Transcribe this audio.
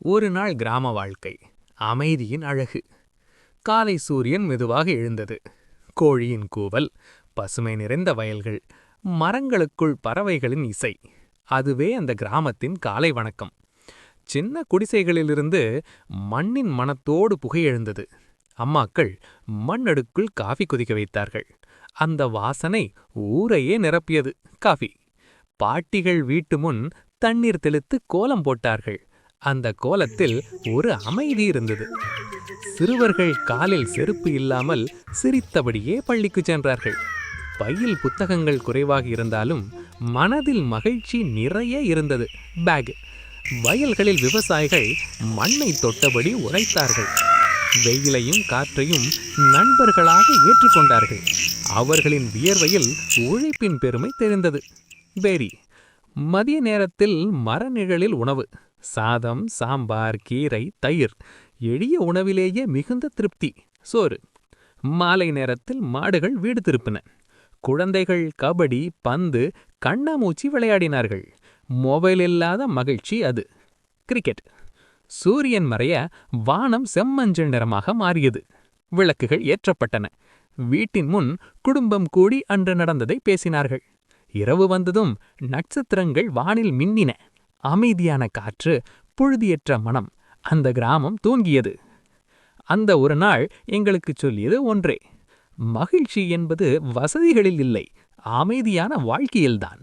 ஒரு நாள் கிராம வாழ்க்கை. அமைதியின் அழகு. காலை சூரியன் மெதுவாக எழுந்தது. கோழியின் கூவல், பசுமை நிறைந்த வயல்கள், மரங்களுக்குள் பறவைகளின் இசை. அதுவே அந்த கிராமத்தின் காலை வணக்கம். சின்ன குடிசைகளிலிருந்து மண்ணின் மணத்தோடு புகை எழுந்தது. அம்மாக்கள் மண்ணடுக்குள் காஃபி கொதிக்க வைத்தார்கள். அந்த வாசனை ஊரையே நிரப்பியது. காஃபி. பாட்டிகள் வீட்டு முன் தண்ணீர் தெளித்து கோலம் போட்டார்கள். அந்த கோலத்தில் ஒரு அமைதி இருந்தது. சிறுவர்கள் காலில் செருப்பு இல்லாமல் சிரித்தபடியே பள்ளிக்கு சென்றார்கள். பையில் புத்தகங்கள் குறைவாக இருந்தாலும் மனதில் மகிழ்ச்சி நிறைய இருந்தது. பேக். வயல்களில் விவசாயிகள் மண்ணை தொட்டபடி உழைத்தார்கள். வெயிலையும் காற்றையும் நண்பர்களாக ஏற்றுக்கொண்டார்கள். அவர்களின் வியர்வையில் உழைப்பின் பெருமை தெரிந்தது. பேரி. மதிய நேரத்தில் மரநிழலில் உணவு. சாதம், சாம்பார், கீரை, தயிர். எளிய உணவிலேயே மிகுந்த திருப்தி. சோறு. மாலை நேரத்தில் மாடுகள் வீடு திருப்பின. குழந்தைகள் கபடி, பந்து, கண்ணாமூச்சி விளையாடினார்கள். மொபைல் இல்லாத மகிழ்ச்சி அது. கிரிக்கெட். சூரியன் மறைய வானம் செம்மஞ்சள் நிறமாக மாறியது. விளக்குகள் ஏற்றப்பட்டன. வீட்டின் முன் குடும்பம் கூடி அன்று நடந்ததை பேசினார்கள். இரவு வந்ததும் நட்சத்திரங்கள் வானில் மின்னின. அமைதியான காற்று, புழுதியற்ற மனம். அந்த கிராமம் தூங்கியது. அந்த ஒரு நாள் எங்களுக்கு சொல்லியது ஒன்றே: மகிழ்ச்சி என்பது வசதிகளில் இல்லை, அமைதியான வாழ்க்கையில்தான்.